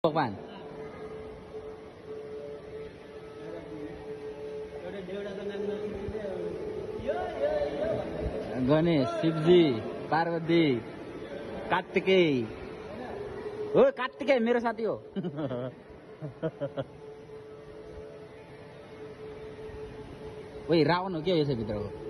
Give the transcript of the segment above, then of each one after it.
भगवान गणेश शिवजी पार्वती कार्तिकेय हो कार्तिकेय मेरो साथी हो ओइ रावण हो क्या यसै भित्रको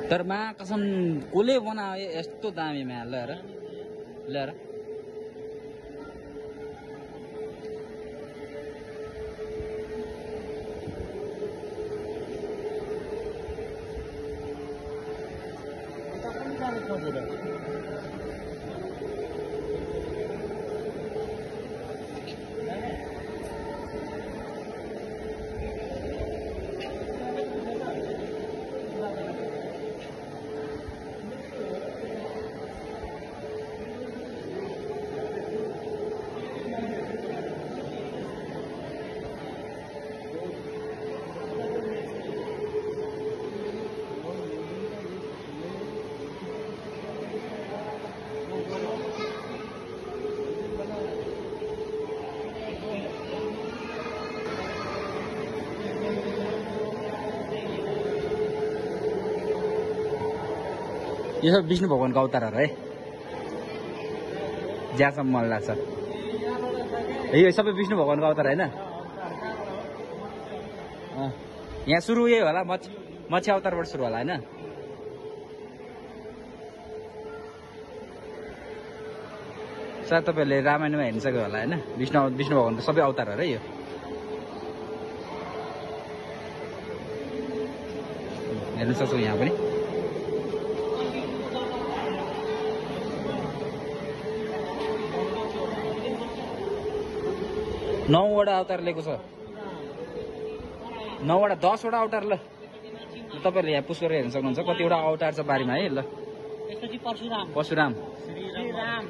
तर मा कसम कसले बनायो यस्तो दामीमा ल हेर यो सब विष्णु भगवानको अवतारहरू है जहाँसम्म मलाई लाग्छ यो सबै विष्णु भगवानको अवतार होइन यहाँ सुरु यही होला मत्स्य अवतारबाट सुरु होला होइन सायद तपाईँहरूले रामायणमा हेर्नु होला होइन विष्णु भगवानको सबै अवतारहरू है यो हेर्न सक्छौँ यहाँ पनि 9 वटा अवतार लिएको छ 9 वटा 10 वटा अवतार ल तपाईहरुले यहाँ पुस गरेर हेर्न सक्नुहुन्छ कतिवटा अवतार छ बारीमा है ल यसपछि परशुराम श्रीराम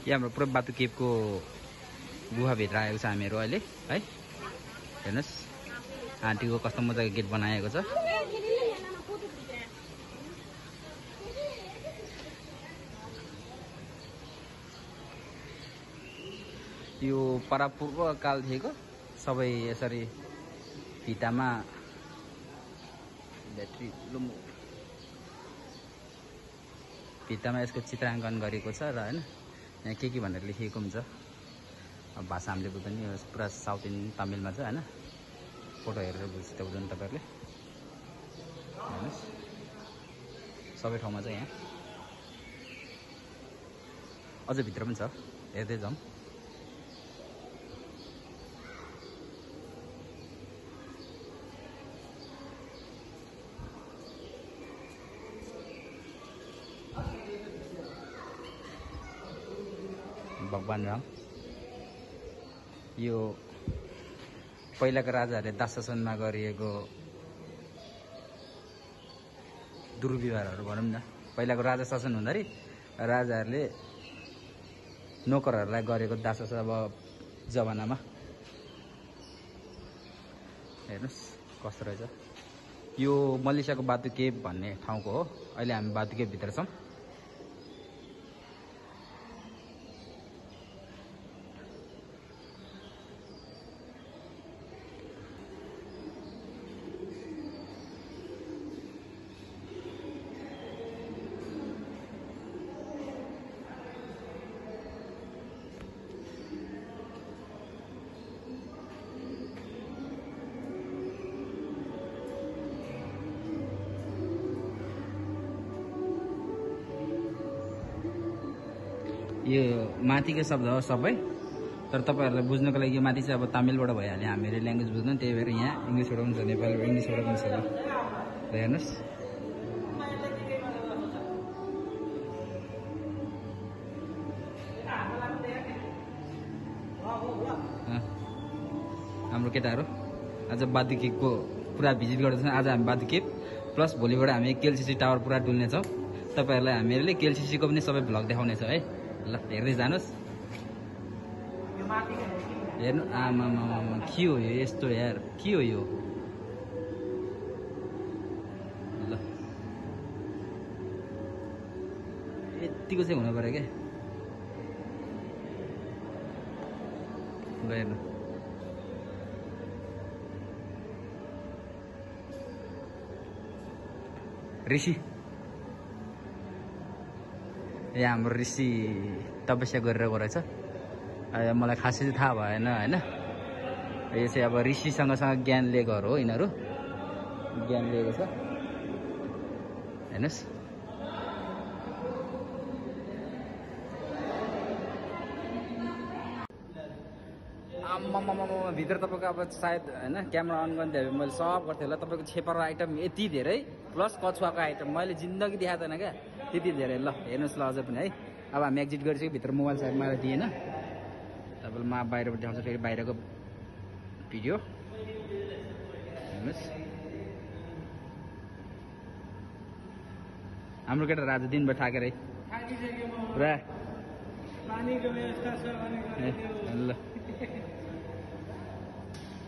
यहाँ हाम्रो पुरै बातु केभको गुफाभित्र आएको छ हामीहरू अहिले है हेर्नुस् आन्टीको कस्तो मजाको गेट बनाएको छ यो परापूर्व कालदेखिको सबै यसरी भित्तामा ब्याट्री लुमु भित्तामा यसको चित्राङ्कन गरेको छ र हैन यहाँ के भनेर लेखिएको हुन्छ अब भाषा हामीले बुझ्दैन यो पुरा साउथ इन्डियन तमिलमा छ हैन फोटो हेरेर बुझ्दै बुझ्नु तपाईहरुले हेर्नुस् सबै ठाउँमा छ यहाँ अझ भित्र पनि छ हेर्दै जाउँ भगवान राम यो पहिलाका राजाहरूले दास शासनमा गरिएको दुर्व्यवहारहरू भनौँ न पहिलाको राजा शासन हुँदाखेरि राजाहरूले नोकरहरूलाई गरेको दास शासन अब जमानामा हेर्नुस् कस्तो रहेछ यो मलेसियाको बातु केभ भन्ने ठाउँको हो अहिले हामी बातु केभ भित्र छौँ यो माथिको शब्द हो सबै तर तपाईहरुलाई बुझ्नको लागि यो माथि चाहिँ अब तमिलबाट भइहाल्यो हामीले ल्याङ्ग्वेज बुझ्दैन त्यही भएर यहाँ इंग्लिशबाट पनि छ नेपालबाट इंग्लिशबाट पनि छ हेर्नुस् हाम्रो केटाहरु आज बातु केभको पुरा भिजिट गर्दैछौँ। आज हामी बादुके प्लस भोलिबाट हामी केएलसीसी टावर पुरा डुल्नेछौँ। तपाईँहरूलाई हामीहरूले केएलसीसीको पनि सबै भ्लग देखाउनेछ है। ल हेर्दै जानुहोस्। हेर्नु आमामामा के हो यो यस्तो यार, के हो यो? ल यतिको चाहिँ हुनु पऱ्यो क्या। ल हेर्नु ऋषि, ए हाम्रो ऋषि तपस्या गरेर गएको रहेछ। मलाई खासै चाहिँ थाहा भएन होइन। यो चाहिँ अब ऋषिसँग ज्ञान लिएकोहरू हो, यिनीहरू ज्ञान लिएको छ। हेर्नुहोस् आम्मामामा भित्र तपाईँको अब सायद होइन क्यामेरा अन गर्ने थियो मैले सब गर्थेँ होला। तपाईँको छेपर आइटम यति धेरै प्लस कछुवाको आइटम मैले जिन्दगी देखाएको थिएन क्या त्यति धेरै। ल हेर्नुहोस् ल अझै पनि है। अब हामी एक्जिट गरिसक्यो, भित्र मोबाइल साइड मलाई दिएन। तपाईँलाई म बाहिरबाट देखाउँछु फेरि बाहिरको भिडियो हेर्नुहोस्। हाम्रो केटा राजु दिनभर थाकेर है पुरा। ल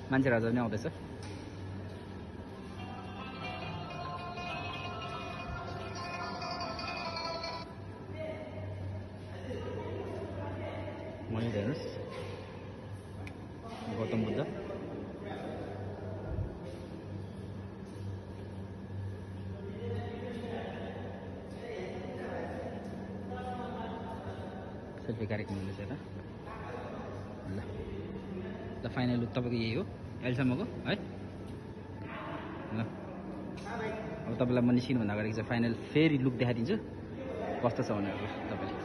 मान्छे राजा पनि आउँदैछ। मन्दिर हेर्नुहोस्, गौतम बुद्ध। सेल्फी कार्यक्रम हुँदैछ त। ल ल फाइनल लुक तपाईँको यही हो अहिलेसम्मको है। ल अब तपाईँलाई म निस्किनुभन्दा अगाडि चाहिँ फाइनल फेरि लुक देखाइदिन्छु कस्तो छ भनेर। तपाईँले